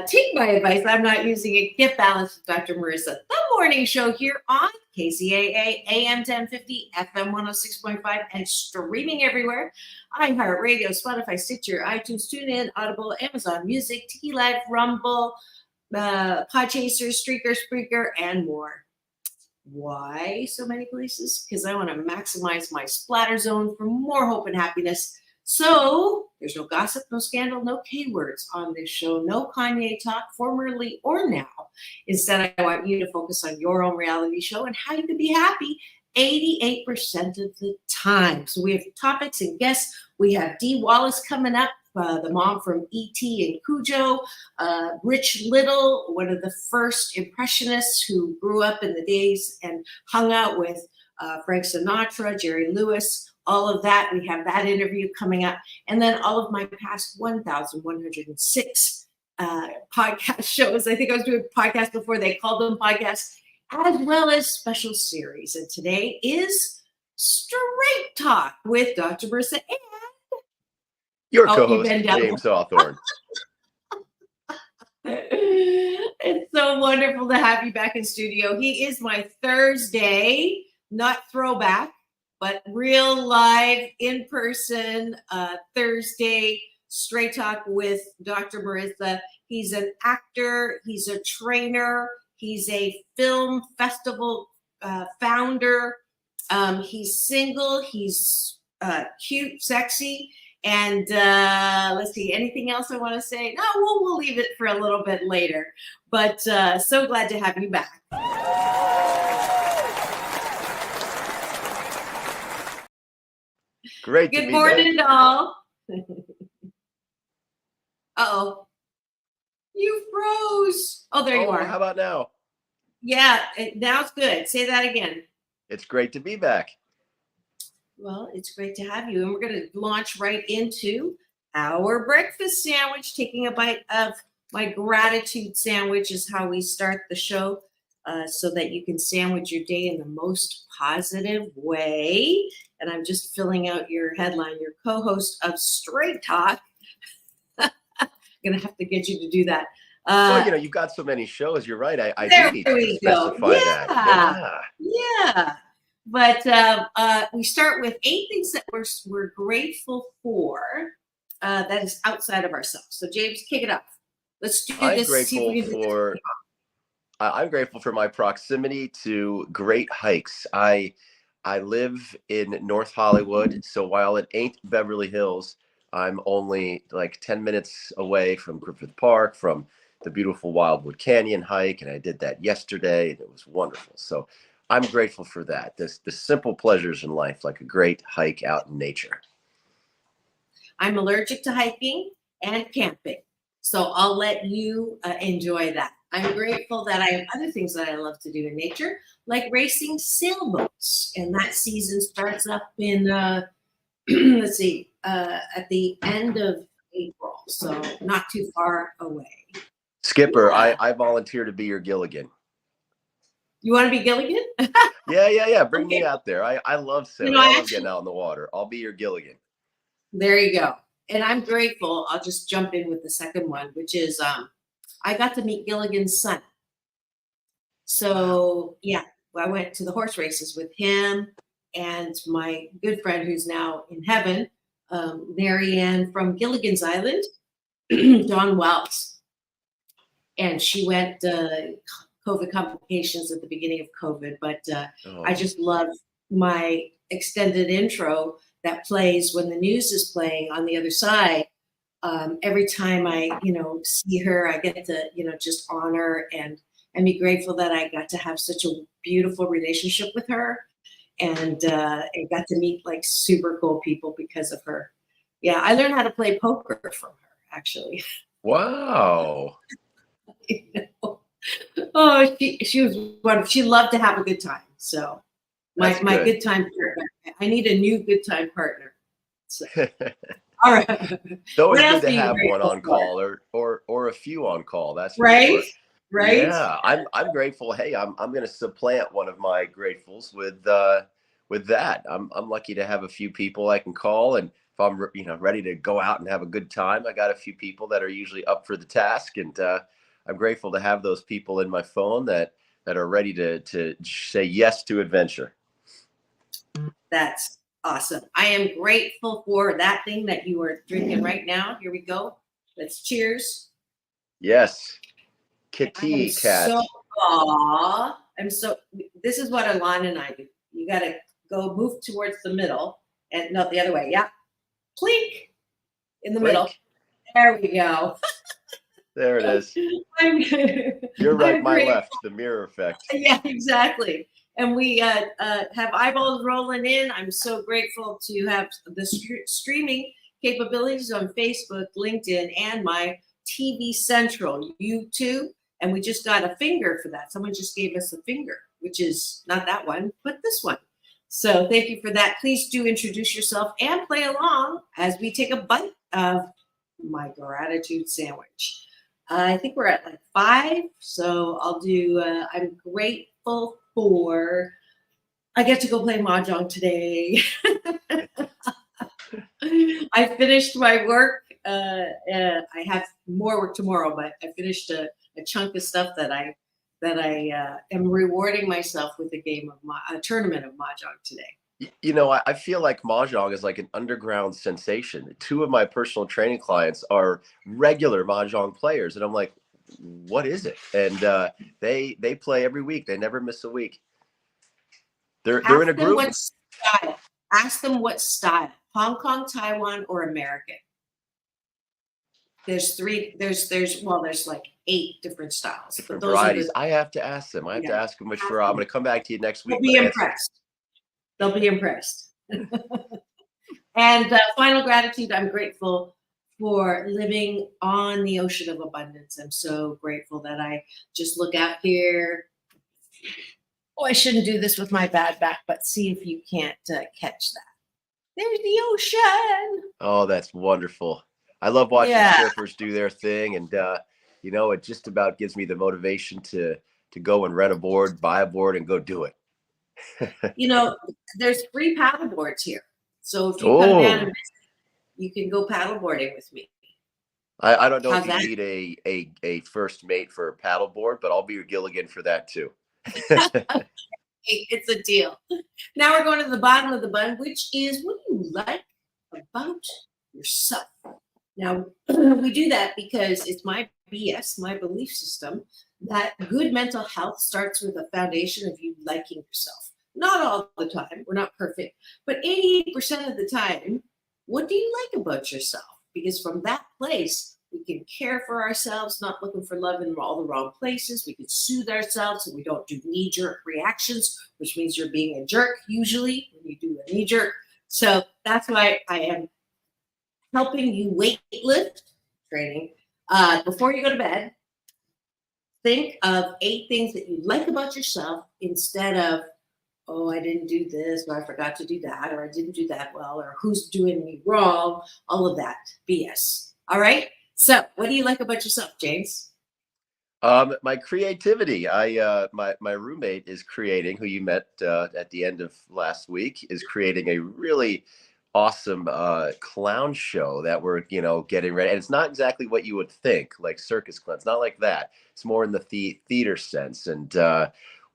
take my advice. I'm not using it. Get balanced with Dr. Marissa. The morning show here on KCAA AM 1050, FM 106.5, and streaming everywhere. iHeartRadio, Spotify, Stitcher, iTunes, TuneIn, Audible, Amazon Music, Tiki Live, Rumble, Podchaser, Streaker, Spreaker, and more. Why so many places? Because I want to maximize my splatter zone for more hope and happiness. So there's no gossip, no scandal, no K-words on this show, no Kanye talk, formerly or now. Instead, I want you to focus on your own reality show and how you can be happy 88% of the time. So we have topics and guests. We have Dee Wallace coming up, the mom from E.T. and Cujo, Rich Little, one of the first impressionists who grew up in the days and hung out with Frank Sinatra, Jerry Lewis, all of that. We have that interview coming up. And then all of my past 1,106 podcast shows. I think I was doing podcasts before they called them podcasts, as well as special series. And today is Straight Talk with Dr. Marissa and your co-host, James Hawthorn. It's so wonderful to have you back in studio. He is my Thursday, not throwback, but real live, in-person Thursday Straight Talk with Dr. Marissa. He's an actor. He's a trainer. He's a film festival founder. He's single. He's cute, sexy. And let's see, anything else I want to say? No, we'll leave it for a little bit later. But so glad to have you back. Great. Good morning, doll. Uh-oh. You froze. Oh, there you are. How about now? Yeah, now it's good. Say that again. It's great to be back. Well, it's great to have you. And we're going to launch right into our breakfast sandwich. Taking a bite of my gratitude sandwich is how we start the show, so that you can sandwich your day in the most positive way. And I'm just filling out your headline, your co-host of Straight Talk. I'm going to have to get you to do that. Well, you've got so many shows. You're right. I do need to specify that. Yeah. But we start with 8 things that we're grateful for that is outside of ourselves. So, James, kick it off. Let's do this. I'm grateful for my proximity to great hikes. I live in North Hollywood, so while it ain't Beverly Hills, I'm only like 10 minutes away from Griffith Park, from the beautiful Wildwood Canyon hike, and I did that yesterday, and it was wonderful. So I'm grateful for that. The simple pleasures in life, like a great hike out in nature. I'm allergic to hiking and camping, so I'll let you enjoy that. I'm grateful that I have other things that I love to do in nature, like racing sailboats. And that season starts up in, let's see, at the end of April, so not too far away. Skipper, yeah. I volunteer to be your Gilligan. You want to be Gilligan? Yeah. Bring me out there. I love sailing. I love getting out in the water. I'll be your Gilligan. There you go. And I'm grateful. I'll just jump in with the second one, which is I got to meet Gilligan's son. So, yeah, I went to the horse races with him and my good friend who's now in heaven, Marianne from Gilligan's Island, Dawn Wells. And she went COVID complications at the beginning of COVID, but I just love my extended intro that plays when the news is playing on the other side. Every time I, see her, I get to, just honor and be grateful that I got to have such a beautiful relationship with her, and got to meet like super cool people because of her. Yeah, I learned how to play poker from her, actually. Wow. Oh, she was wonderful. She loved to have a good time. So my good time partner. I need a new good time partner. So. All right. It's always good to have one on call or a few on call. That's right. Sure. Right. Yeah, I'm grateful. Hey, I'm going to supplant one of my gratefuls with that. I'm lucky to have a few people I can call, and I'm ready to go out and have a good time, I got a few people that are usually up for the task, and I'm grateful to have those people in my phone that are ready to say yes to adventure. That's awesome. I am grateful for that thing that you are drinking right now. Here we go. Let's cheers. Yes. I am Kitty cat. This is what Alana and I do. You got to go move towards the middle and no, the other way. Yeah. Plink in the middle. There we go. There it is. You're right, my left, the mirror effect. Yeah, exactly. And we have eyeballs rolling in. I'm so grateful to have the streaming capabilities on Facebook, LinkedIn, and my TV Central, YouTube. And we just got a finger for that. Someone just gave us a finger, which is not that one, but this one. So thank you for that. Please do introduce yourself and play along as we take a bite of my gratitude sandwich. I think we're at like 5. So I'll do, I'm grateful for, I get to go play Mahjong today. I finished my work. I have more work tomorrow, but I finished a chunk of stuff that I am rewarding myself with a tournament of Mahjong today. I feel like Mahjong is like an underground sensation. 2 of my personal training clients are regular Mahjong players, and I'm like, what is it? And they play every week. They never miss a week. They're in a group. What style. Ask them what style. Hong Kong, Taiwan, or American. There's like 8 different styles. Different varieties. I have to ask them. I have to ask them which I'm going to come back to you next week. They'll be impressed. And final gratitude. I'm grateful for living on the ocean of abundance. I'm so grateful that I just look out here. Oh, I shouldn't do this with my bad back, but see if you can't catch that. There's the ocean. Oh, that's wonderful. I love watching surfers do their thing. And, it just about gives me the motivation to go and rent a board, buy a board, and go do it. There's free paddle boards here. So if you come down and visit, you can go paddle boarding with me. I don't know if you need a first mate for a paddle board, but I'll be your Gilligan for that too. It's a deal. Now we're going to the bottom of the bun, which is what do you like about yourself? Now we do that because it's my BS, my belief system, that good mental health starts with a foundation of you liking yourself. Not all the time, we're not perfect, but 88% of the time, what do you like about yourself? Because from that place, we can care for ourselves, not looking for love in all the wrong places. We can soothe ourselves so we don't do knee-jerk reactions, which means you're being a jerk usually when you do a knee-jerk. So that's why I am helping you weight lift training. Before you go to bed, think of 8 things that you like about yourself instead of, oh, I didn't do this, or I forgot to do that, or I didn't do that well, or who's doing me wrong, all of that BS. All right? So what do you like about yourself, James? My creativity. My roommate is creating, who you met at the end of last week, is creating a really awesome clown show that we're getting ready. And it's not exactly what you would think, like circus clown. It's not like that. It's more in the theater sense. And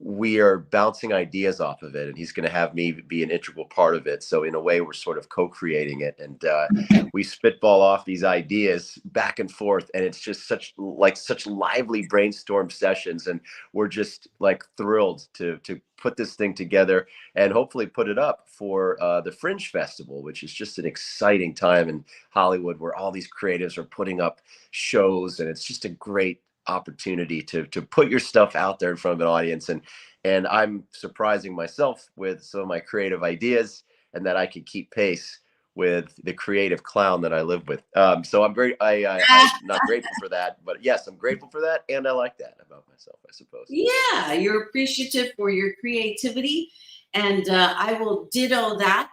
we are bouncing ideas off of it, and he's going to have me be an integral part of it. So in a way, we're sort of co-creating it, and we spitball off these ideas back and forth, and it's just such lively brainstorm sessions, and we're just like thrilled to put this thing together and hopefully put it up for the Fringe Festival, which is just an exciting time in Hollywood where all these creatives are putting up shows, and it's just a great opportunity to put your stuff out there in front of an audience, and I'm surprising myself with some of my creative ideas, and that I can keep pace with the creative clown that I live with. So I'm not grateful for that, but yes, I'm grateful for that, and I like that about myself, I suppose. Yeah, you're appreciative for your creativity, and I will ditto that.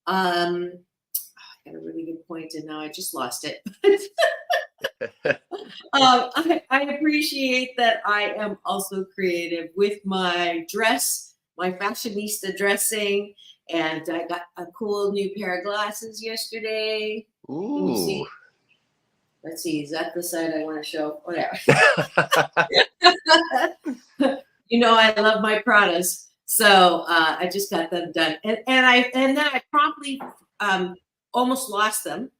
I got a really good point, and now I just lost it. I appreciate that I am also creative with my dress, my fashionista dressing, and I got a cool new pair of glasses yesterday. Can you see? Ooh. Let's see. Is that the side I want to show? Whatever. I love my Pradas, so I just got them done, and then I promptly almost lost them.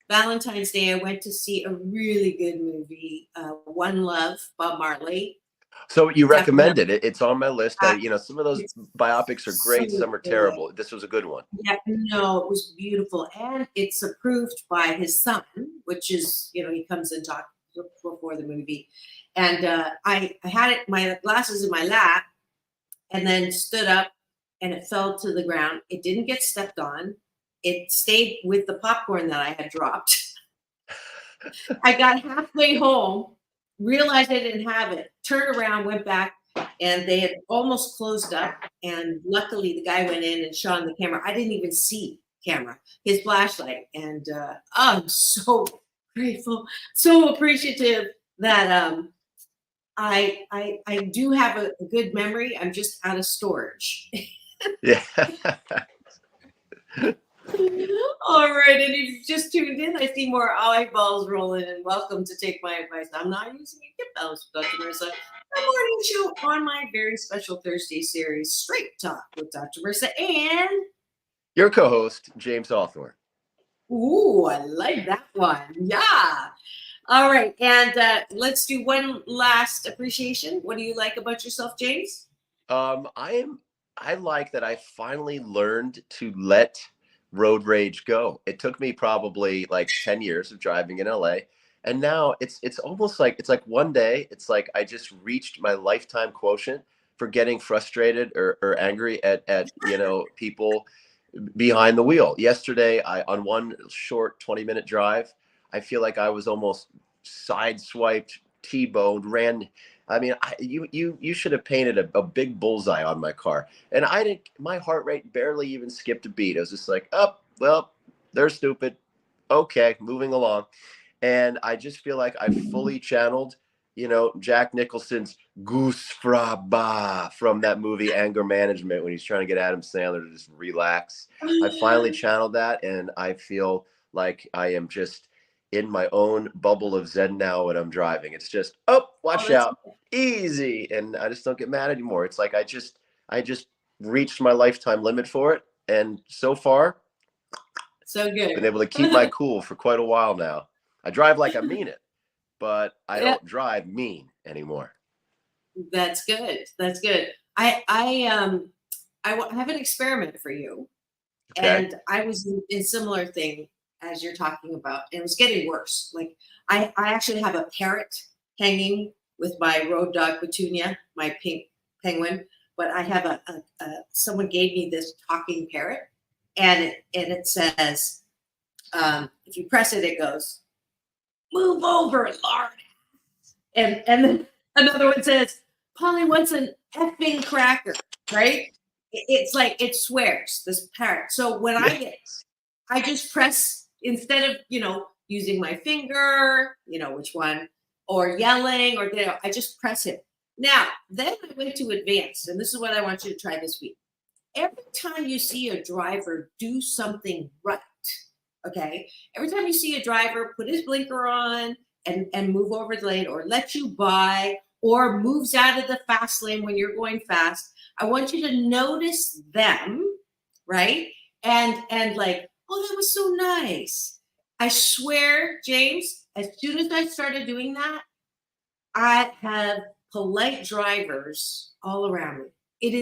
Valentine's Day, I went to see a really good movie, One Love, Bob Marley. So you recommend Definitely. it? It's on my list. Some of those It's biopics are so great. Some are good. terrible. This was a good one. Yeah, no, it was beautiful, and it's approved by his son, which is, he comes and talks before the movie, and I had my glasses in my lap, and then stood up, and it fell to the ground. It didn't get stepped on. It stayed with the popcorn that I had dropped. I got halfway home, realized I didn't have it, turned around, went back, and they had almost closed up. And luckily, the guy went in and shone the camera. I didn't even see camera, his flashlight. And I'm so grateful, so appreciative that I do have a good memory. I'm just out of storage. Yeah. All right, and if you just tuned in, I see more eyeballs rolling, and welcome to Take My Advice. I'm not using a gift balance with Dr. Marissa, a morning show on my very special Thursday series, Straight Talk with Dr. Marissa, and Your co-host, James Hawthorn. ooh, I like that one. Yeah. All right, and let's do one last appreciation. What do you like about yourself, James? I like that I finally learned to let road rage go. It took me probably like 10 years of driving in LA. And now it's almost like one day, it's like I just reached my lifetime quotient for getting frustrated or angry at people behind the wheel. Yesterday, on one short 20-minute drive, I feel like I was almost sideswiped, T-boned, ran. I mean, you should have painted a big bullseye on my car. And I didn't, my heart rate barely even skipped a beat. I was just like, oh, well, they're stupid. Okay, moving along. And I just feel like I fully channeled, Jack Nicholson's goose fra ba from that movie Anger Management when he's trying to get Adam Sandler to just relax. I finally channeled that, and I feel like I am just in my own bubble of Zen now when I'm driving. It's just, watch out, easy. And I just don't get mad anymore. It's like I just reached my lifetime limit for it. And so far, So good. been able to keep my cool for quite a while now. I drive like I mean it, but I don't drive mean anymore. That's good. That's good. I have an experiment for you. Okay. And I was in a similar thing as you're talking about, and it was getting worse. Like I actually have a parrot hanging with my road dog Petunia, my pink penguin. But I have a someone gave me this talking parrot, and it says, if you press it, it goes, "Move over, Lord." And then another one says, "Polly wants an effing cracker," right? It's like it swears, this parrot. So when I just press, instead of using my finger, which one, or yelling, or I just press it. Now then I went to advanced, and this is what I want you to try this week. Every time you see a driver do something right, okay, every time you see a driver put his blinker on and move over the lane, or let you by, or moves out of the fast lane when you're going fast, I want you to notice them, right? And like, oh, that was so nice. I swear, James, as soon as I started doing that, I have polite drivers all around me. It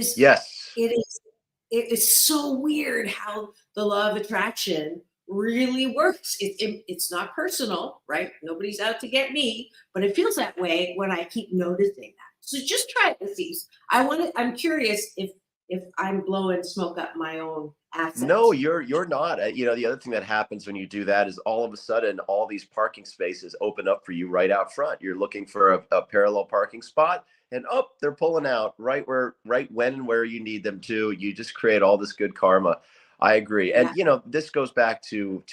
is so weird how the law of attraction really works. It's not personal, right? Nobody's out to get me, but it feels that way when I keep noticing that. So just try it, Aziz. I'm curious if I'm blowing smoke up my own assets. No, you're not. The other thing that happens when you do that is all of a sudden all these parking spaces open up for you right out front. You're looking for a parallel parking spot, and they're pulling out right when and where you need them to. You just create all this good karma. I agree. And this goes back to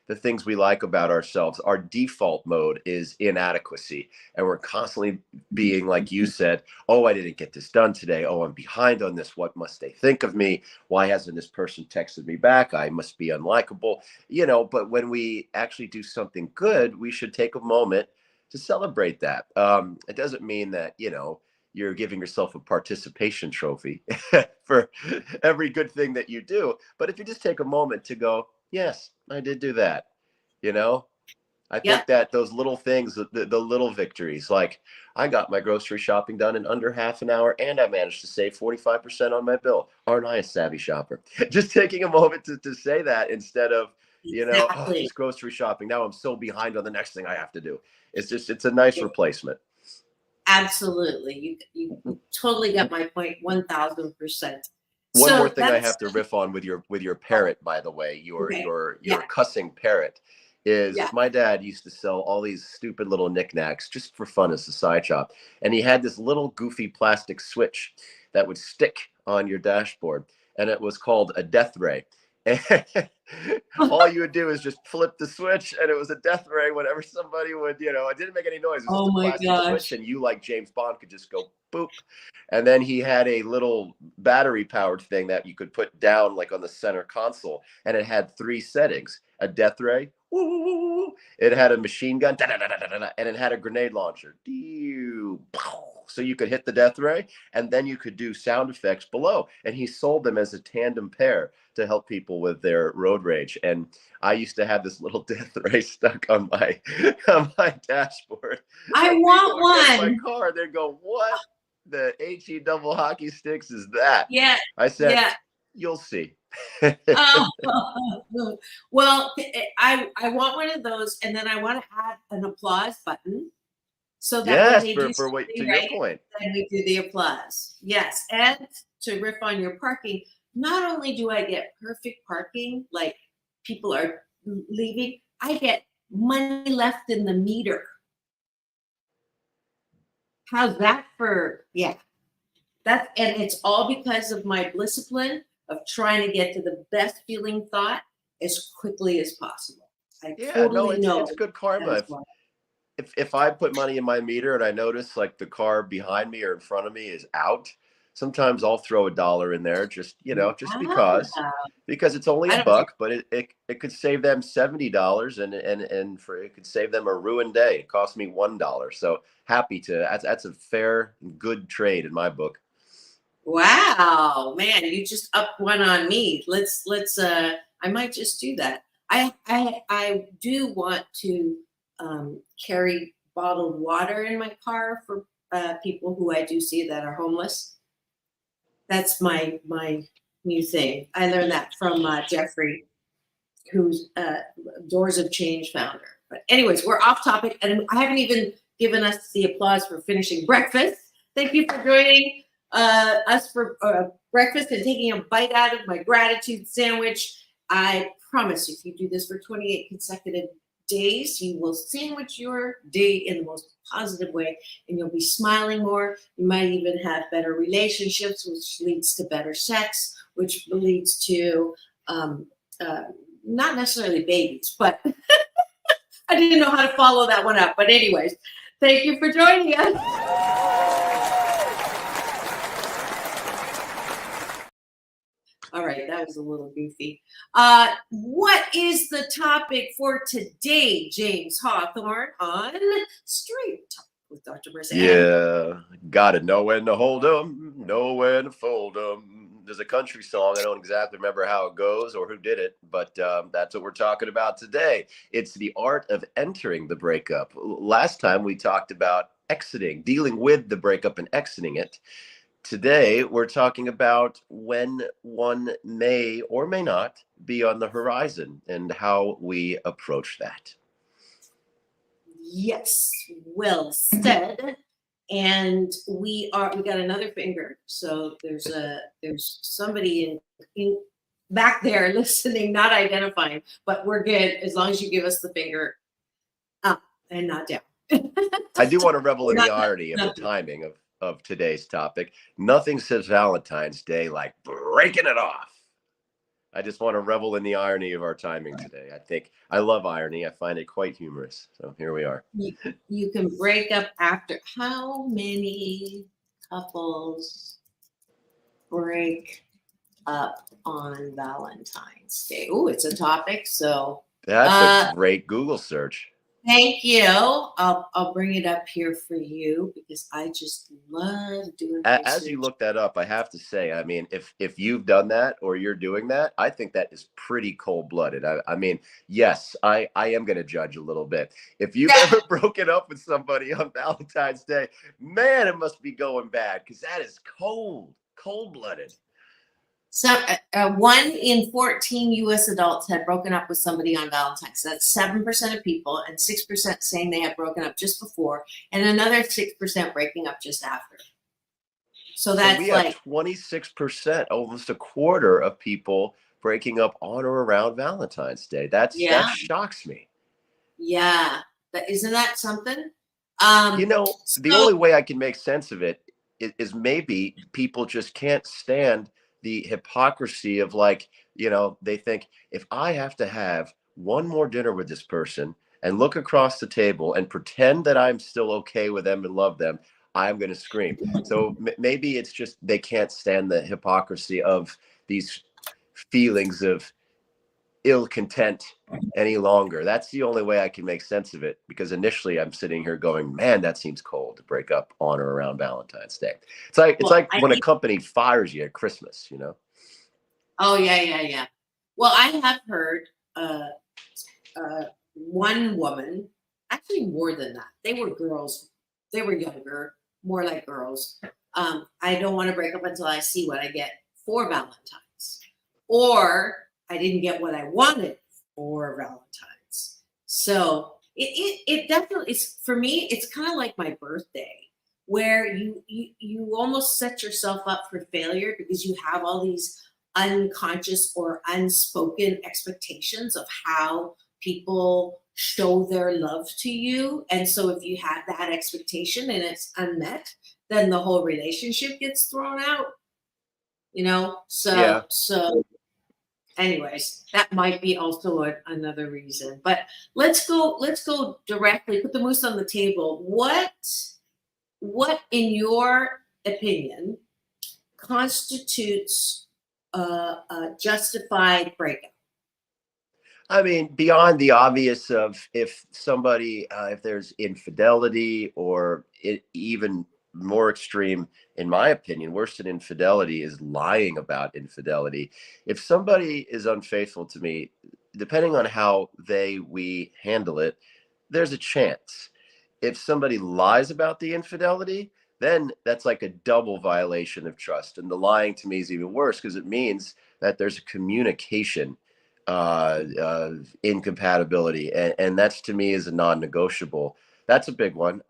the things we like about ourselves, our default mode is inadequacy. And we're constantly being, like you said, oh, I didn't get this done today. Oh, I'm behind on this. What must they think of me? Why hasn't this person texted me back? I must be unlikable. But when we actually do something good, we should take a moment to celebrate that. It doesn't mean that, you're giving yourself a participation trophy for every good thing that you do. But if you just take a moment to go, yes, I did do that, I think Yep. that those little things, the little victories, like I got my grocery shopping done in under half an hour and I managed to save 45% on my bill. Aren't I a savvy shopper? Just taking a moment to say that instead of, oh, Exactly. this grocery shopping. Now I'm so behind on the next thing I have to do. It's a nice replacement. Absolutely. You totally got my point 1000%. One more So thing I that's have to riff on with your parrot, by the way, your okay. your Yeah. your cussing parrot, is Yeah. my dad used to sell all these stupid little knickknacks just for fun as a side shop. And he had this little goofy plastic switch that would stick on your dashboard, and it was called a death ray. And all you would do is just flip the switch, and it was a death ray whenever somebody would, it didn't make any noise. It was Oh just a my plastic switch, gosh. and you, like James Bond, could just go boop. And then he had a little battery powered thing that you could put down like on the center console. And it had 3 settings: a death ray, woo, woo, woo, woo. It had a machine gun, da, da, da, da, da, da, and it had a grenade launcher. So you could hit the death ray and then you could do sound effects below. And he sold them as a tandem pair to help people with their road rage. And I used to have this little death ray stuck on my dashboard. I And people want would get in my one. car and they'd go, what the HE double hockey sticks is that? Yeah. I said, Yeah. you'll see. Oh, well, I want one of those, and then I want to add an applause button so that when Yes, they do for what, to something your right, point. then we do the applause. Yes, and to riff on your parking, not only do I get perfect parking, like people are leaving, I get money left in the meter. How's that for, yeah. And it's all because of my discipline of trying to get to the best feeling thought as quickly as possible. I Yeah, no, totally it's know good that karma. is If why. if I put money in my meter and I notice like the car behind me or in front of me is out, sometimes I'll throw $1 in there just, just Ah, because it's only a I don't do buck, but it could save them $70 and for it could save them a ruined day. It cost me $1. So happy to that's a fair and good trade in my book. wow, man, you just up one on me. Let's I might just do that. I do want to carry bottled water in my car for people who I do see that are homeless. That's my new thing. I learned that from Jeffrey, who's Doors of Change founder. But anyways, we're off topic, and I haven't even given us the applause for finishing breakfast. Thank you for joining us for breakfast and taking a bite out of my gratitude sandwich. I promise if you do this for 28 consecutive days, you will sandwich your day in the most positive way, and you'll be smiling more. You might even have better relationships, which leads to better sex, which leads to not necessarily babies, but I didn't know how to follow that one up. But anyways, thank you for joining us. All right, that was a little goofy. What is the topic for today, James Hawthorn, on Straight Talk with Dr. Marissa? Yeah, gotta know when to hold 'em, know when to fold 'em. There's a country song. I don't exactly remember how it goes or who did it, but that's what we're talking about today. It's the art of entering the breakup. Last time we talked about exiting, dealing with the breakup and exiting it. Today, we're talking about when one may or may not be on the horizon and how we approach that. Yes, well said. And we got another finger. So there's somebody in back there listening, not identifying, but we're good as long as you give us the finger up and not down. I do want to revel in the Not- irony of the not- timing of today's topic. Nothing says Valentine's Day like breaking it off. I just want to revel in the irony of our timing today. I love irony. I find it quite humorous. So here we are. You can break up after how many couples break up on Valentine's Day? Oh, it's a topic. So That's a great Google search. thank you. I'll bring it up here for you because I just love doing research. As you look that up, I have to say, I mean, if you've done that or you're doing that, I think that is pretty cold-blooded. I mean, yes, I am going to judge a little bit. If you've ever broken up with somebody on Valentine's Day, man, it must be going bad because that is cold-blooded. So 1 in 14 U.S. adults had broken up with somebody on Valentine's. So that's 7% of people, and 6% saying they had broken up just before, and another 6% breaking up just after. So that's we have 26%, almost a quarter of people breaking up on or around Valentine's Day. That shocks me. Yeah, isn't that something? The only way I can make sense of it is maybe people just can't stand the hypocrisy of they think if I have to have one more dinner with this person and look across the table and pretend that I'm still okay with them and love them, I'm going to scream. So maybe it's just they can't stand the hypocrisy of these feelings of ill content any longer. That's the only way I can make sense of it, because initially I'm sitting here going, man, that seems cold to break up on or around Valentine's Day. It's like when a company fires you at Christmas, Oh, yeah. Well, I have heard one woman, actually more than that. They were girls. They were younger, more like girls. I don't want to break up until I see what I get for Valentine's. Or I didn't get what I wanted for Valentine's. So it definitely is, for me, it's kind of like my birthday, where you almost set yourself up for failure because you have all these unconscious or unspoken expectations of how people show their love to you. And so if you have that expectation and it's unmet, then the whole relationship gets thrown out, So anyways, that might be also another reason. But let's go directly, put the moose on the table. What in your opinion constitutes a justified breakup? I mean, beyond the obvious of if somebody, if there's infidelity, or even more extreme, in my opinion, worse than infidelity is lying about infidelity. If somebody is unfaithful to me, depending on how we handle it, there's a chance. If somebody lies about the infidelity, then that's like a double violation of trust. And the lying to me is even worse because it means that there's a communication incompatibility, and that's, to me, is a non-negotiable. That's a big one.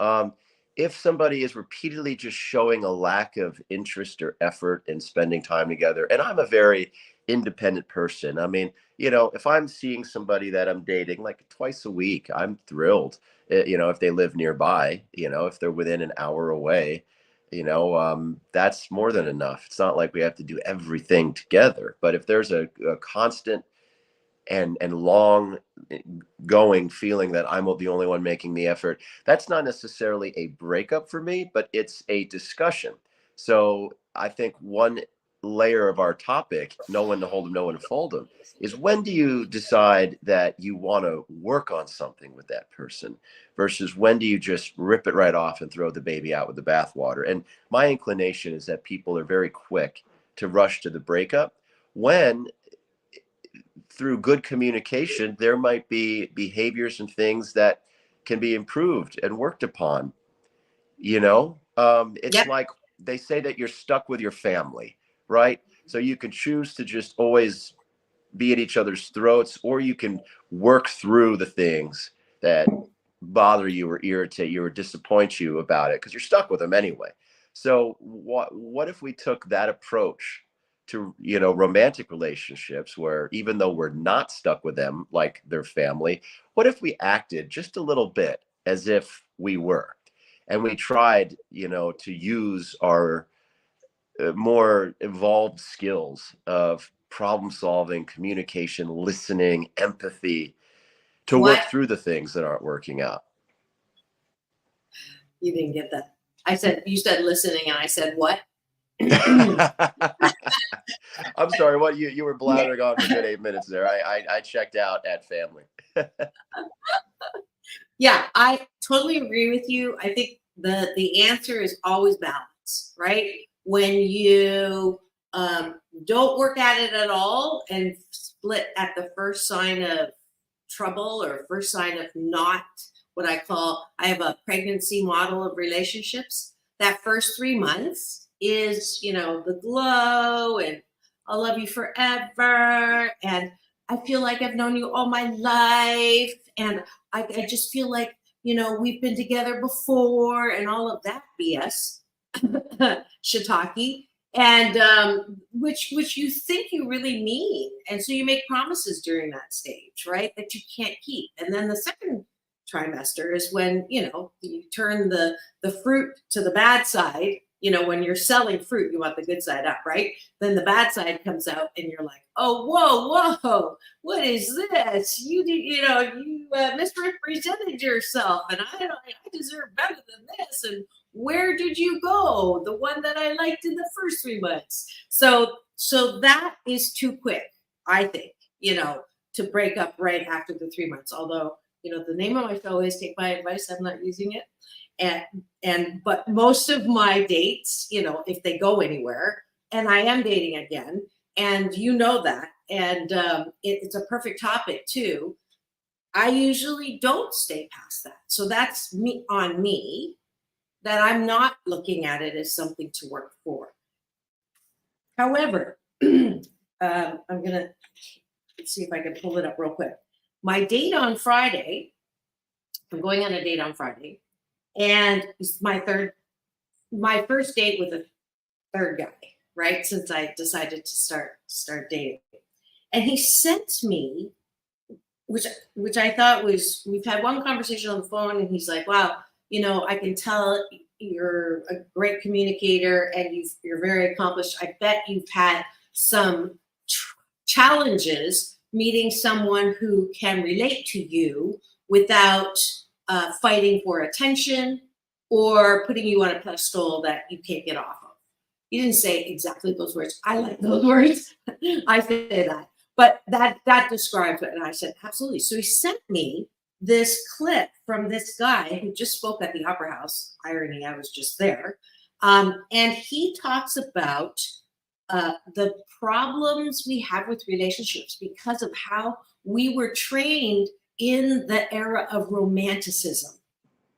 If somebody is repeatedly just showing a lack of interest or effort in spending time together, and I'm a very independent person. I mean, if I'm seeing somebody that I'm dating like twice a week, I'm thrilled. If they live nearby, if they're within an hour away, that's more than enough. It's not like we have to do everything together, but if there's a constant and long going feeling that I'm the only one making the effort, that's not necessarily a breakup for me, but it's a discussion. So I think one layer of our topic, know when to hold them, know when to fold them, is when do you decide that you want to work on something with that person versus when do you just rip it right off and throw the baby out with the bathwater. And my inclination is that people are very quick to rush to the breakup when, through good communication, there might be behaviors and things that can be improved and worked upon. It's like they say that you're stuck with your family, right? So you can choose to just always be at each other's throats, or you can work through the things that bother you or irritate you or disappoint you about it because you're stuck with them anyway. So what if we took that approach to romantic relationships, where even though we're not stuck with them like their family, what if we acted just a little bit as if we were, and we tried to use our more evolved skills of problem solving, communication, listening, empathy to work What? through the things that aren't working out. You didn't get that. You said listening, and I said what? I'm sorry, what you were blathering on for a good 8 minutes there. I checked out at family. Yeah, I totally agree with you. I think the answer is always balance, right? When you don't work at it at all and split at the first sign of trouble or first sign of not what I have a pregnancy model of relationships. That first 3 months is, the glow and I'll love you forever. And I feel like I've known you all my life. And I just feel like, we've been together before and all of that BS, shiitake, and which you think you really mean. And so you make promises during that stage, right, that you can't keep. And then the second trimester is when, you turn the fruit to the bad side. When you're selling fruit, you want the good side up, right? Then the bad side comes out and you're like, oh, whoa, what is this? You misrepresented yourself and I deserve better than this. And where did you go? The one that I liked in the first 3 months. So that is too quick, I think, to break up right after the 3 months. Although, the name of my show is Take My Advice. I'm not using it. But most of my dates, if they go anywhere, and I am dating again, and that, and it's a perfect topic too. I usually don't stay past that. So that's on me, that I'm not looking at it as something to work for. However, I'm gonna see if I can pull it up real quick. My date on Friday, I'm going on a date on Friday. And it's my first date with a third guy, right? Since I decided to start dating. And he sent me, which I thought was, we've had one conversation on the phone and he's like, wow, I can tell you're a great communicator and you're very accomplished. I bet you've had some challenges meeting someone who can relate to you without fighting for attention or putting you on a pedestal that you can't get off of. You didn't say exactly those words. I like those words. I say that. But that describes it. And I said, absolutely. So he sent me this clip from this guy who just spoke at the Opera House. Irony, I was just there. And he talks about the problems we have with relationships because of how we were trained in the era of romanticism.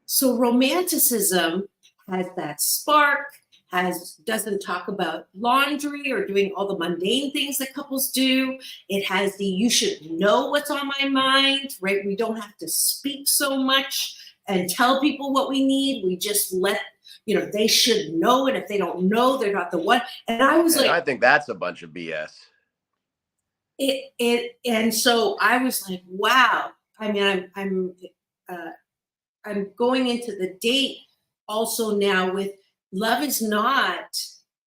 So romanticism has that spark, doesn't talk about laundry or doing all the mundane things that couples do. It has the you should know what's on my mind, right? We don't have to speak so much and tell people what we need. We just let, they should know. And if they don't know, they're not the one. And I was like, I think that's a bunch of BS. And so I was like, wow. I mean, I'm going into the date also now with love is not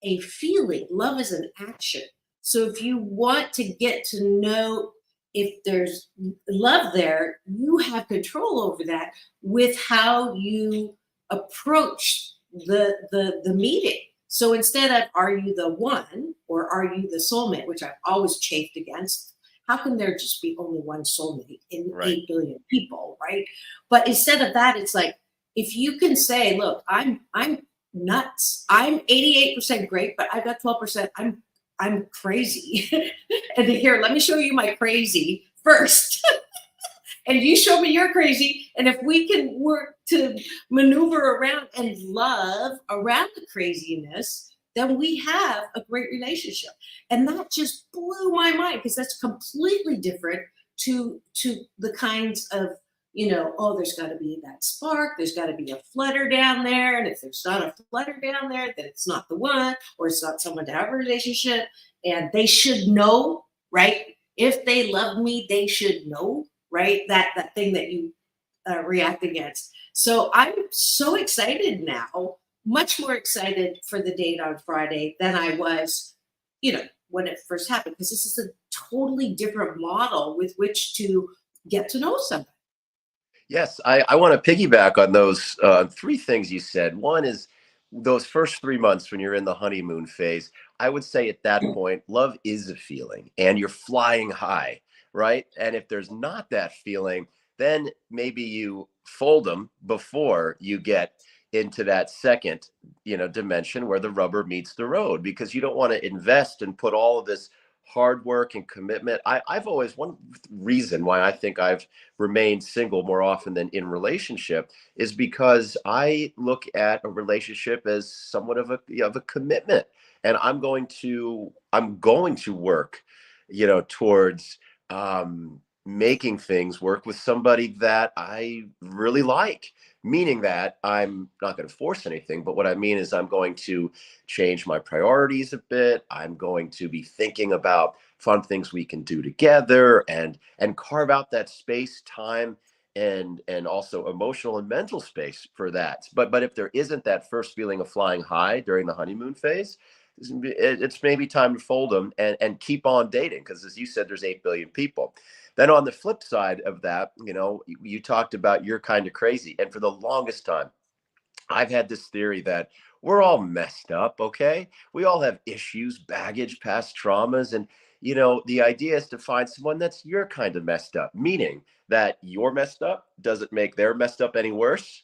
a feeling. Love is an action. So if you want to get to know if there's love there, you have control over that with how you approach the meeting. So instead of are you the one or are you the soulmate, which I've always chafed against. How can there just be only one soulmate in 8 billion people, right? But instead of that, it's like, if you can say, look, I'm nuts. I'm 88% great, but I've got 12%. I'm crazy. And here, let me show you my crazy first. And you show me you're crazy. And if we can work to maneuver around and love around the craziness, then we have a great relationship. And that just blew my mind because that's completely different to the kinds of, there's got to be that spark. There's got to be a flutter down there. And if there's not a flutter down there, then it's not the one, or it's not someone to have a relationship. And they should know, right? If they love me, they should know, right? That thing that you react against. So I'm so excited now, much more excited for the date on Friday than I was, when it first happened, because this is a totally different model with which to get to know somebody. Yes, I want to piggyback on those three things you said. One is those first 3 months when you're in the honeymoon phase. I would say at that point, love is a feeling and you're flying high, right? And if there's not that feeling, then maybe you fold them before you get into that second, dimension where the rubber meets the road, because you don't want to invest and put all of this hard work and commitment. I've always, one reason why I think I've remained single more often than in relationship is because I look at a relationship as somewhat of a commitment, and I'm going to work, towards making things work with somebody that I really like. Meaning that I'm not going to force anything, but what I mean is I'm going to change my priorities a bit. I'm going to be thinking about fun things we can do together, and carve out that space, time, and also emotional and mental space for that. But if there isn't that first feeling of flying high during the honeymoon phase, it's maybe time to fold them and keep on dating, because as you said, there's 8 billion people. Then on the flip side of that, you talked about you're kind of crazy. And for the longest time, I've had this theory that we're all messed up, okay? We all have issues, baggage, past traumas. And, the idea is to find someone that's your kind of messed up, meaning that you're messed up doesn't make their messed up any worse,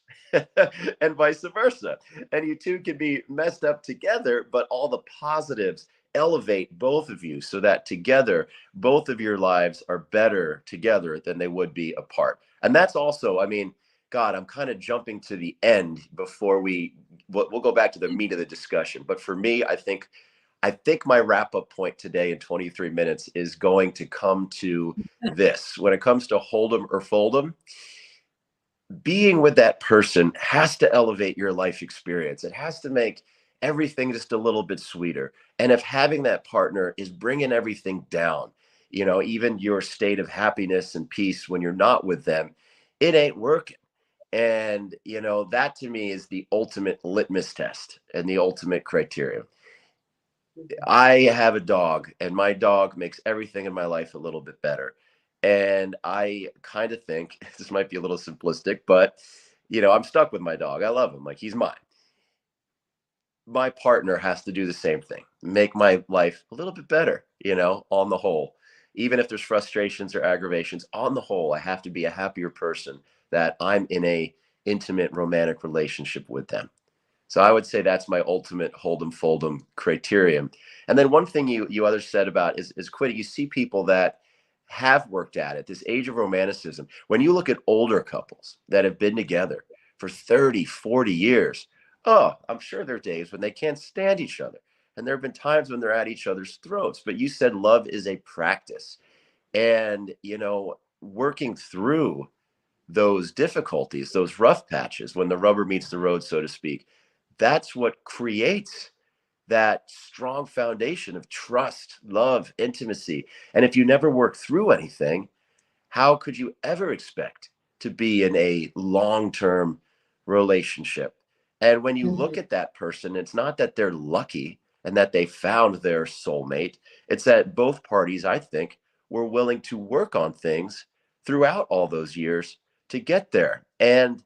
and vice versa. And you two can be messed up together, but all the positives elevate both of you so that together, both of your lives are better together than they would be apart. And that's also, God, I'm kind of jumping to the end before we'll go back to the meat of the discussion. But for me, I think my wrap up point today in 23 minutes is going to come to this. When it comes to hold 'em or fold 'em, being with that person has to elevate your life experience. It has to make everything just a little bit sweeter. And if having that partner is bringing everything down, even your state of happiness and peace when you're not with them, it ain't working. And, that to me is the ultimate litmus test and the ultimate criteria. I have a dog, and my dog makes everything in my life a little bit better. And I kind of think this might be a little simplistic, but, I'm stuck with my dog. I love him. Like, he's mine. My partner has to do the same thing, make my life a little bit better, on the whole. Even if there's frustrations or aggravations, on the whole, I have to be a happier person that I'm in a intimate romantic relationship with them. So I would say that's my ultimate hold 'em fold 'em criterion. And then one thing you others said about is quitting. You see people that have worked at it, this age of romanticism. When you look at older couples that have been together for 30, 40 years, oh, I'm sure there are days when they can't stand each other. And there have been times when they're at each other's throats. But you said love is a practice. And, working through those difficulties, those rough patches, when the rubber meets the road, so to speak, that's what creates that strong foundation of trust, love, intimacy. And if you never work through anything, how could you ever expect to be in a long-term relationship? And when you look at that person, it's not that they're lucky and that they found their soulmate. It's that both parties, I think, were willing to work on things throughout all those years to get there. And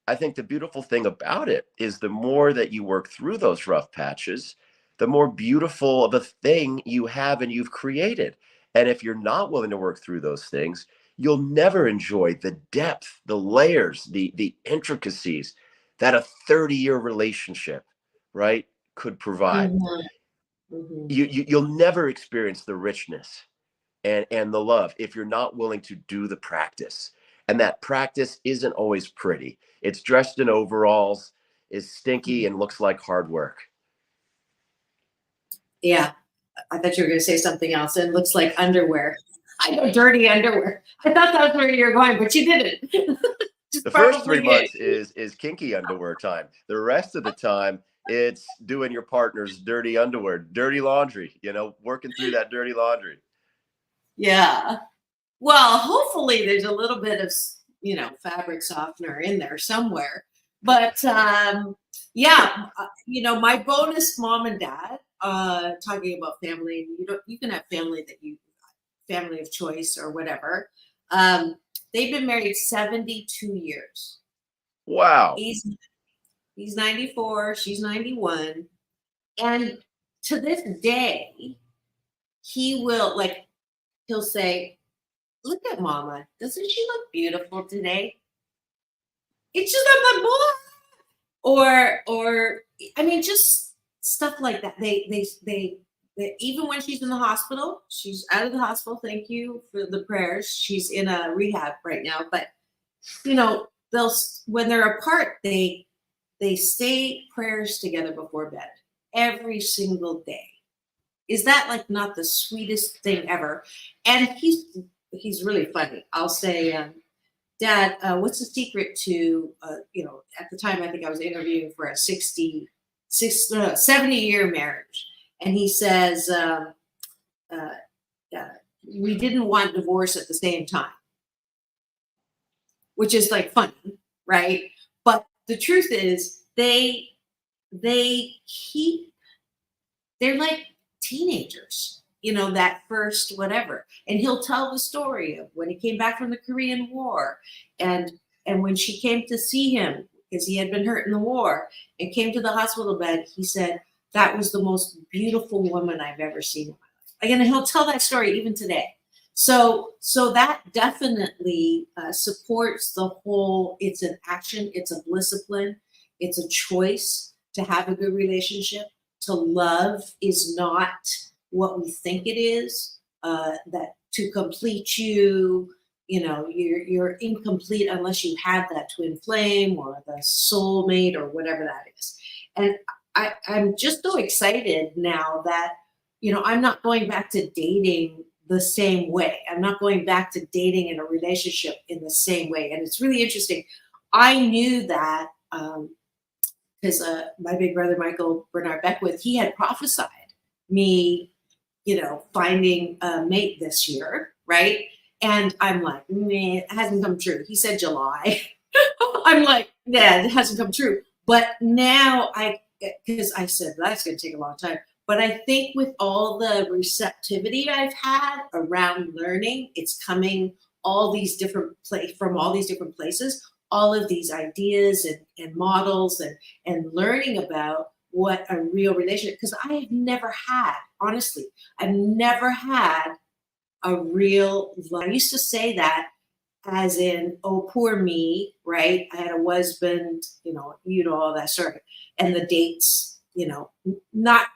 I think the beautiful thing about it is the more that you work through those rough patches, the more beautiful of a thing you have and you've created. And if you're not willing to work through those things, you'll never enjoy the depth, the layers, the intricacies that a 30-year relationship, right, could provide. You'll never experience the richness and the love if you're not willing to do the practice. And that practice isn't always pretty. It's dressed in overalls, is stinky, and looks like hard work. Yeah, I thought you were going to say something else. It looks like underwear. I know, dirty underwear. I thought that's where you were going, but you didn't. The first 3 months is kinky underwear time. The rest of the time, it's doing your partner's dirty underwear, dirty laundry, working through that dirty laundry. Yeah. Well, hopefully there's a little bit of, fabric softener in there somewhere. But yeah, my bonus mom and dad talking about family. You can have family of choice or whatever. They've been married 72 years. Wow. He's 94, she's 91. And to this day, he'll say, "Look at mama. Doesn't she look beautiful today?" It's just I'm like, what? Or I mean, just stuff like that. They even when she's in the hospital, she's out of the hospital. Thank you for the prayers. She's in a rehab right now, but they'll when they're apart, they say prayers together before bed every single day. Is that like not the sweetest thing ever? And he's really funny. I'll say, Dad, what's the secret to, at the time I think I was interviewing for a 70-year marriage. And he says, we didn't want divorce at the same time, which is like funny, right? But the truth is they're like teenagers, that first whatever. And he'll tell the story of when he came back from the Korean War and when she came to see him because he had been hurt in the war and came to the hospital bed, he said, "That was the most beautiful woman I've ever seen in my life." Again, and he'll tell that story even today. So that definitely supports the whole, it's an action, it's a discipline, it's a choice to have a good relationship. To love is not what we think it is, that to complete you, you're incomplete unless you have that twin flame or the soulmate or whatever that is. And I'm just so excited now that, I'm not going back to dating the same way. I'm not going back to dating in a relationship in the same way. And it's really interesting. I knew that because my big brother, Michael Bernard Beckwith, he had prophesied me, finding a mate this year, right? And I'm like, man, it hasn't come true. He said July. I'm like, yeah, it hasn't come true. But now because I said that's going to take a long time. But I think with all the receptivity I've had around learning, it's coming all these different from all these different places, all of these ideas and models and learning about what a real relationship, because I have never had, honestly, I've never had a real, I used to say that as in, oh, poor me, right? I had a husband, all that sort of, and the dates, not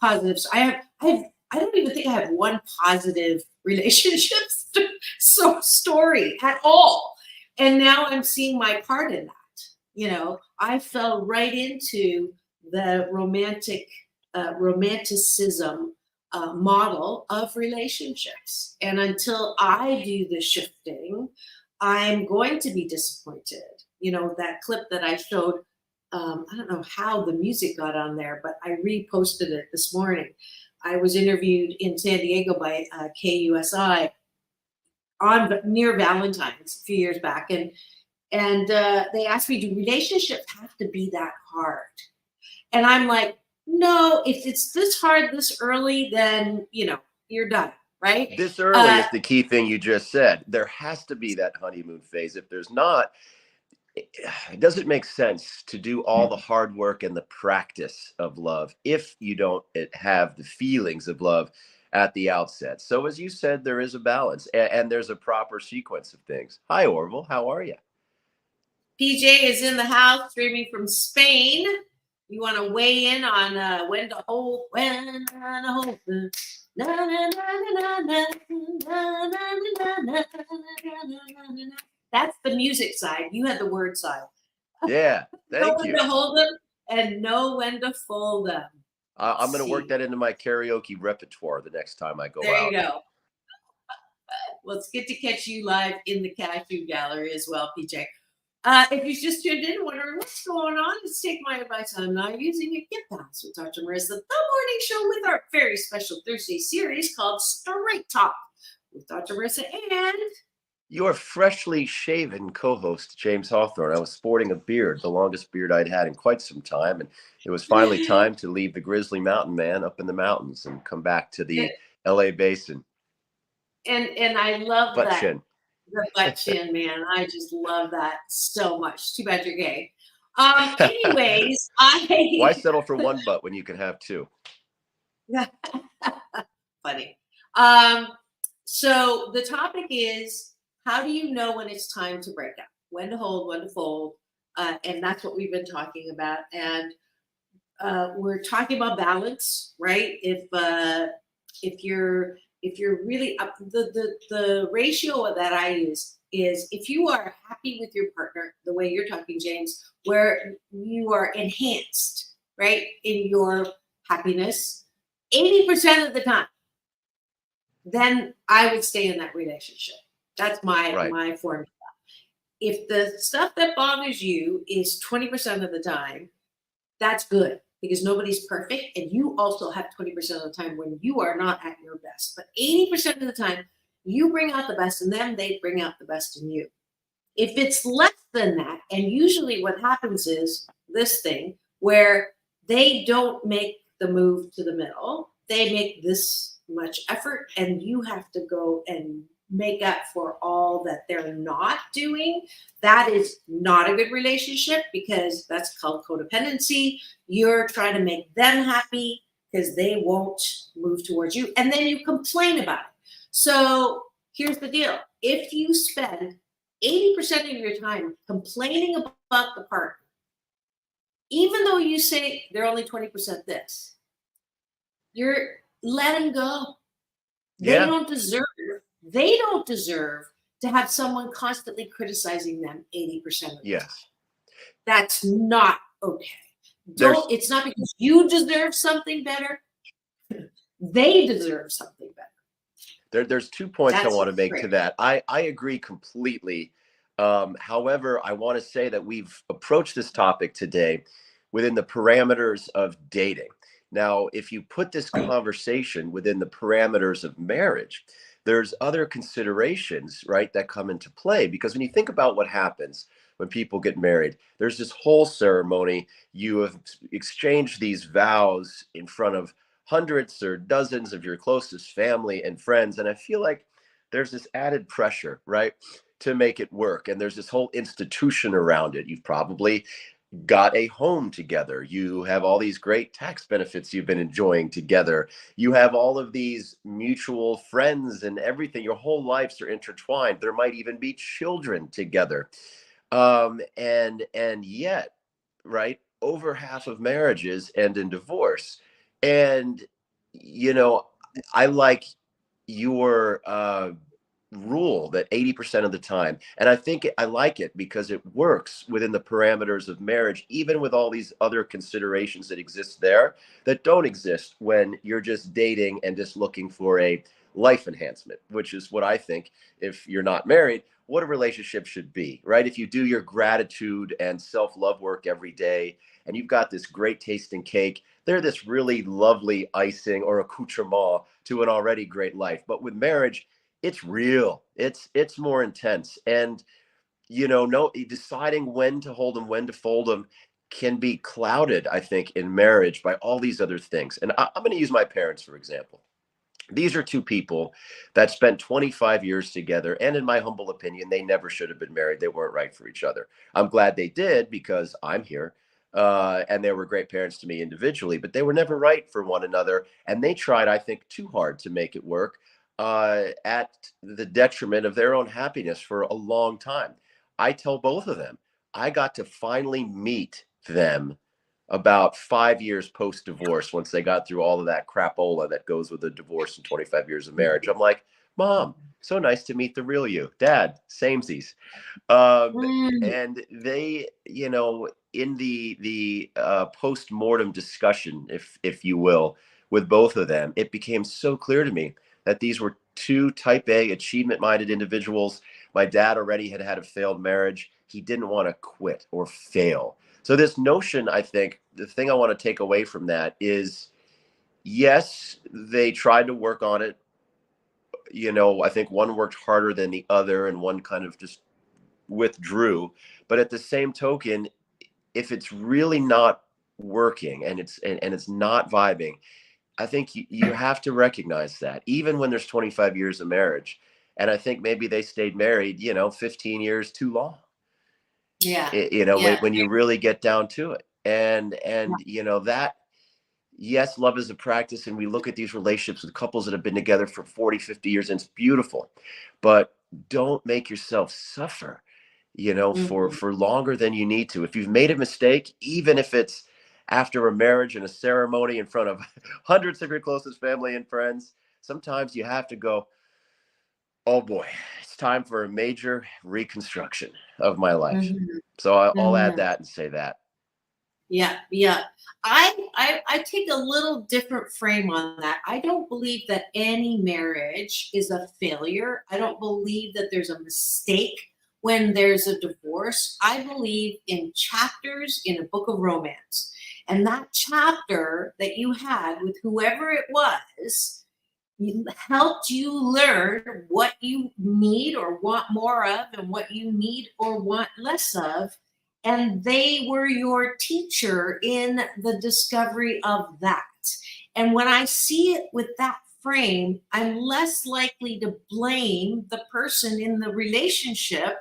positive. So I don't even think I have one positive relationship story at all. And now I'm seeing my part in that. I fell right into the romanticism model of relationships. And until I do the shifting, I'm going to be disappointed. That clip that I showed, I don't know how the music got on there, but I reposted it this morning. I was interviewed in San Diego by KUSI near Valentine's a few years back. And they asked me, do relationships have to be that hard? And I'm like, no, if it's this hard this early, then, you're done, right? This early is the key thing you just said. There has to be that honeymoon phase. If there's not, it doesn't make sense to do all the hard work and the practice of love if you don't have the feelings of love at the outset. So as you said, there is a balance and there's a proper sequence of things. Hi, Orville. How are you? PJ is in the house streaming from Spain. You want to weigh in on when to hold, That's the music side. You had the word side. Yeah, thank you. Know when to hold them and know when to fold them. I'm going to work that into my karaoke repertoire the next time I go out. There you go. Well, it's good to catch you live in the Cashew Gallery as well, PJ. If you just tuned in wondering what's going on, let's take my advice on not using it. Get balance with Dr. Marissa, the morning show with our very special Thursday series called Straight Talk with Dr. Marissa and your freshly shaven co-host, James Hawthorn. I was sporting a beard, the longest beard I'd had in quite some time. And it was finally time to leave the grizzly mountain man up in the mountains and come back to the LA basin. And I love Butt that. chin. The butt chin, man. I just love that so much. Too bad you're gay. Anyways, Why settle for one butt when you can have two? Funny. So the topic is, how do you know when it's time to break up? When to hold, when to fold. And that's what we've been talking about. And we're talking about balance, right? If you're really up, the ratio that I use is, if you are happy with your partner, the way you're talking, James, where you are enhanced, right, in your happiness, 80% of the time, then I would stay in that relationship. That's my formula. If the stuff that bothers you is 20% of the time, that's good, because nobody's perfect. And you also have 20% of the time when you are not at your best. But 80% of the time, you bring out the best in them, they bring out the best in you. If it's less than that, and usually what happens is this thing where they don't make the move to the middle, they make this much effort, and you have to go and make up for all that they're not doing. That is not a good relationship, because that's called codependency. You're trying to make them happy because they won't move towards you, and then you complain about it. So here's the deal. If you spend 80% of your time complaining about the partner, even though you say they're only 20% this, you're letting go. They don't deserve to have someone constantly criticizing them 80% of the time. That's not okay. It's not because you deserve something better. They deserve something better. There's 2 points I want to make to that. I agree completely. However, I want to say that we've approached this topic today within the parameters of dating. Now, if you put this conversation within the parameters of marriage, there's other considerations, right, that come into play. Because when you think about what happens when people get married, there's this whole ceremony. You have exchanged these vows in front of hundreds or dozens of your closest family and friends. And I feel like there's this added pressure, right, to make it work. And there's this whole institution around it. You've probably got a home together. You have all these great tax benefits you've been enjoying together. You have all of these mutual friends and everything. Your whole lives are intertwined. There might even be children together. And yet, right, over half of marriages end in divorce. And, I like your rule that 80% of the time, and I think I like it because it works within the parameters of marriage, even with all these other considerations that exist there that don't exist when you're just dating and just looking for a life enhancement, which is what I think, if you're not married, what a relationship should be, right? If you do your gratitude and self-love work every day, and you've got this great tasting cake, they're this really lovely icing or accoutrement to an already great life. But with marriage, it's real. It's more intense. And, deciding when to hold them, when to fold them can be clouded, I think, in marriage by all these other things. And I'm going to use my parents, for example. These are two people that spent 25 years together. And in my humble opinion, they never should have been married. They weren't right for each other. I'm glad they did, because I'm here. And they were great parents to me individually, but they were never right for one another. And they tried, I think, too hard to make it work, at the detriment of their own happiness for a long time. I tell both of them, I got to finally meet them about 5 years post-divorce, once they got through all of that crapola that goes with a divorce and 25 years of marriage. I'm like, Mom, so nice to meet the real you. Dad, samesies. And they, in the post-mortem discussion, if you will, with both of them, it became so clear to me that these were two type A achievement-minded individuals. My dad already had had a failed marriage. He didn't want to quit or fail. So this notion, I think, the thing I want to take away from that is, yes, they tried to work on it I think one worked harder than the other and one kind of just withdrew. But at the same token, if it's really not working and it's not vibing, I think you have to recognize that, even when there's 25 years of marriage. And I think maybe they stayed married, 15 years too long. Yeah. When you really get down to it. And that, yes, love is a practice, and we look at these relationships with couples that have been together for 40, 50 years, and it's beautiful. But don't make yourself suffer, for longer than you need to. If you've made a mistake, even if it's after a marriage and a ceremony in front of hundreds of your closest family and friends, sometimes you have to go, oh boy, it's time for a major reconstruction of my life. So I'll add that and say that. Yeah. I take a little different frame on that. I don't believe that any marriage is a failure. I don't believe that there's a mistake when there's a divorce. I believe in chapters in a book of romance. And that chapter that you had with whoever it was helped you learn what you need or want more of and what you need or want less of. And they were your teacher in the discovery of that. And when I see it with that frame, I'm less likely to blame the person in the relationship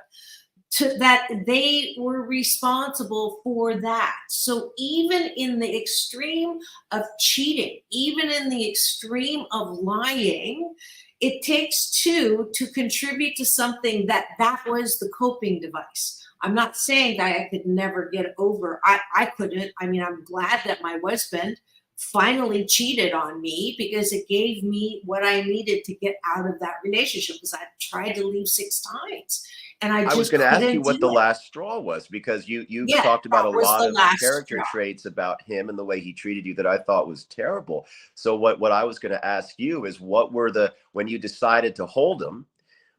that they were responsible for that. So even in the extreme of cheating, even in the extreme of lying, it takes two to contribute to something that was the coping device. I'm not saying that I could never get over. I couldn't. I mean, I'm glad that my husband finally cheated on me because it gave me what I needed to get out of that relationship, because I tried to leave 6 times. And I was just going to ask you couldn't what do the it. last straw was, because you've Yeah, talked about a that was lot the of last character straw. traits about him and the way he treated you that I thought was terrible. So what I was going to ask you is, what were when you decided to hold him,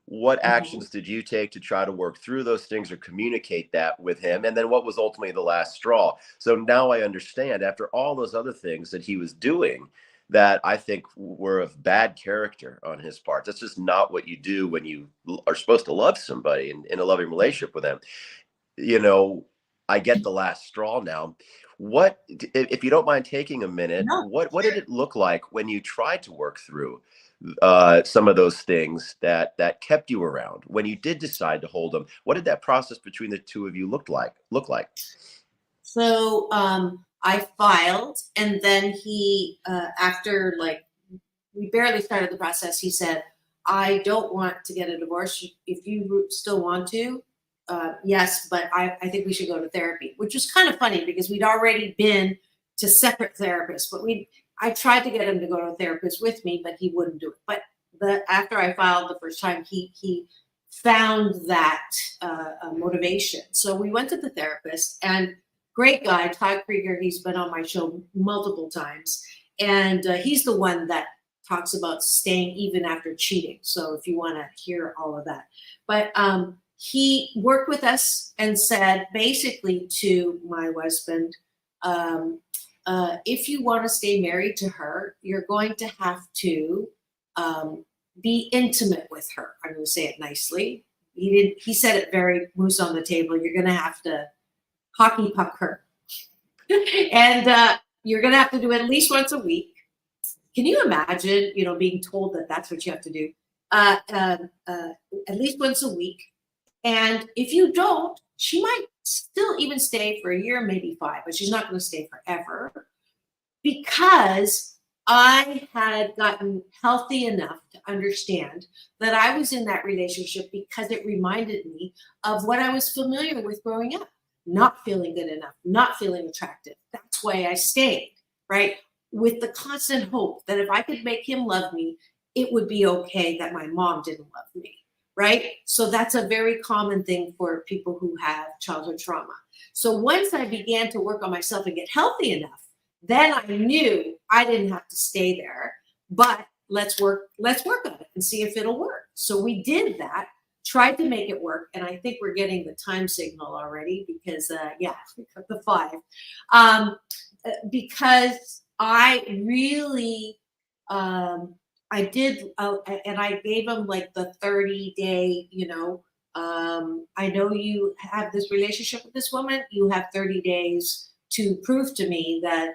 what actions did you take to try to work through those things or communicate that with him? And then what was ultimately the last straw? So now I understand, after all those other things that he was doing that I think were of bad character on his part. That's just not what you do when you are supposed to love somebody in a loving relationship with them. I get the last straw now. What, if you don't mind taking a minute, No. what did it look like when you tried to work through some of those things that kept you around when you did decide to hold them? What did that process between the two of you look like? So I filed, and then he, after we barely started the process, he said, I don't want to get a divorce. If you still want to, yes, but I think we should go to therapy, which was kind of funny because we'd already been to separate therapists, but I tried to get him to go to a therapist with me, but he wouldn't do it. But after I filed the first time, he found that motivation. So we went to the therapist, and great guy, Todd Krieger. He's been on my show multiple times, and he's the one that talks about staying even after cheating. So if you want to hear all of that, but he worked with us and said basically to my husband, if you want to stay married to her, you're going to have to be intimate with her. I'm going to say it nicely. He said it very moose on the table. You're going to have to hockey puck her. And you're going to have to do it at least once a week. Can you imagine, being told that that's what you have to do? At least once a week. And if you don't, she might still even stay for a year, maybe 5, but she's not going to stay forever, because I had gotten healthy enough to understand that I was in that relationship because it reminded me of what I was familiar with growing up, not feeling good enough, not feeling attractive. That's why I stayed, right? With the constant hope that if I could make him love me, it would be okay that my mom didn't love me, right? So that's a very common thing for people who have childhood trauma. So once I began to work on myself and get healthy enough, then I knew I didn't have to stay there, but let's work on it and see if it'll work. So we did that, tried to make it work, and I think we're getting the time signal already because, we cut the 5. Because I really, I I did, and I gave him like the 30-day, I know you have this relationship with this woman. You have 30 days to prove to me that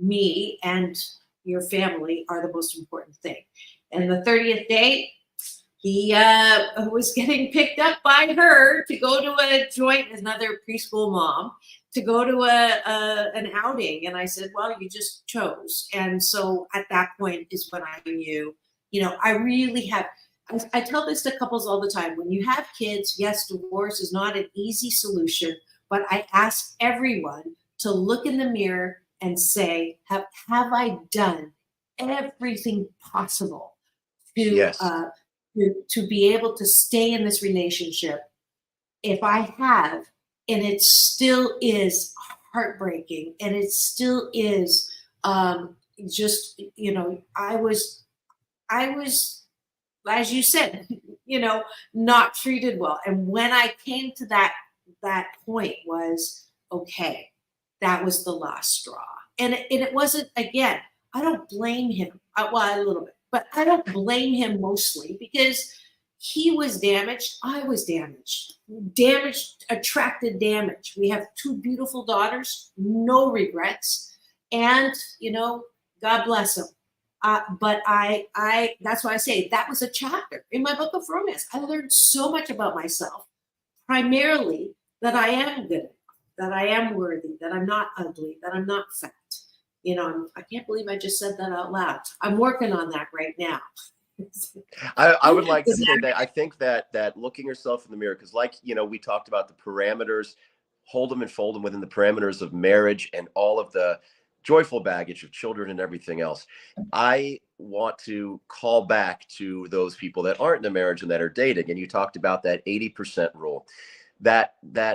me and your family are the most important thing. And the 30th day, he was getting picked up by her to go to a joint, another preschool mom, to go to an outing. And I said, well, you just chose. And so at that point is when I knew, I really have, I tell this to couples all the time. When you have kids, yes, divorce is not an easy solution, but I ask everyone to look in the mirror and say, have I done everything possible to Yes. to be able to stay in this relationship? If I have, and it still is heartbreaking, and it still is just, I was, as you said, not treated well. And when I came to that point was, okay, that was the last straw. And it wasn't, again, I don't blame him. Well, a little bit, but I don't blame him mostly because he was damaged. I was damaged. Damaged attracted damage. We have 2 beautiful daughters, no regrets. And, God bless him. But I that's why I say that was a chapter in my book of romance. I learned so much about myself, primarily that I am good, that I am worthy, that I'm not ugly, that I'm not fat. I can't believe I just said that out loud. I'm working on that right now. I would like to say that I think that looking yourself in the mirror, because we talked about the parameters, hold them and fold them within the parameters of marriage and all of the joyful baggage of children and everything else. I want to call back to those people that aren't in a marriage and that are dating. And you talked about that 80% rule, that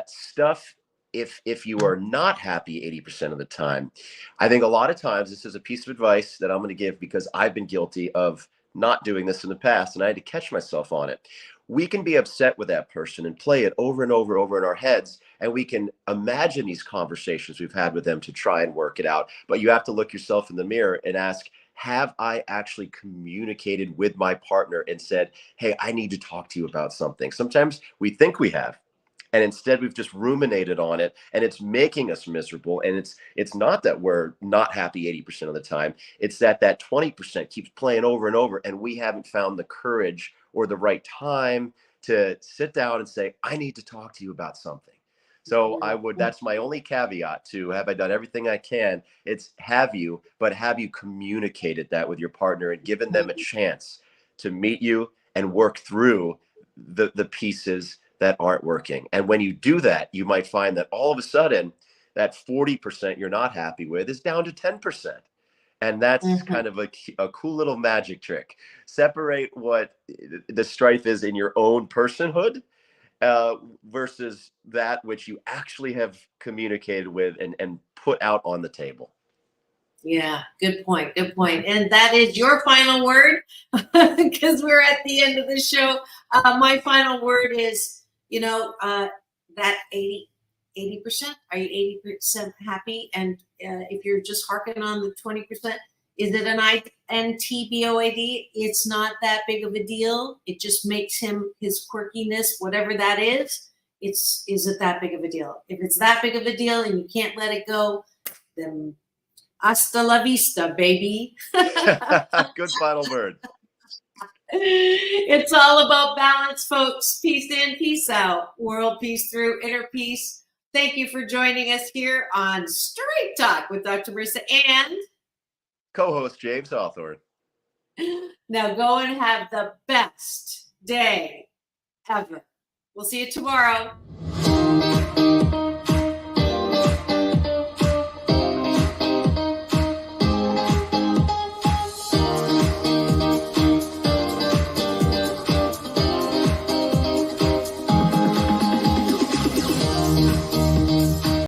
stuff. If you are not happy 80% of the time, I think a lot of times, this is a piece of advice that I'm going to give because I've been guilty of not doing this in the past, and I had to catch myself on it. We can be upset with that person and play it over and over in our heads, and we can imagine these conversations we've had with them to try and work it out. But you have to look yourself in the mirror and ask, have I actually communicated with my partner and said, hey, I need to talk to you about something? Sometimes we think we have, and instead we've just ruminated on it, and it's making us miserable. And it's not that we're not happy 80% of the time. It's that 20% keeps playing over and over, and we haven't found the courage or the right time to sit down and say, I need to talk to you about something. So that's my only caveat to, have I done everything I can? It's have you communicated that with your partner and given them a chance to meet you and work through the pieces that aren't working. And when you do that, you might find that all of a sudden that 40% you're not happy with is down to 10%. And that's kind of a cool little magic trick. Separate what the strife is in your own personhood versus that which you actually have communicated with and put out on the table. Yeah, good point. Good point. And that is your final word, because we're at the end of the show. My final word is, that 80%, are you 80% happy? And if you're just harking on the 20%, is it an INTBOAD? It's not that big of a deal. It just makes him, his quirkiness, whatever that is it that big of a deal? If it's that big of a deal and you can't let it go, then hasta la vista, baby. Good final word. It's all about balance, folks. Peace in, peace out. World peace through, inner peace. Thank you for joining us here on Straight Talk with Dr. Marissa and co-host James Hawthorn. Now go and have the best day ever. We'll see you tomorrow.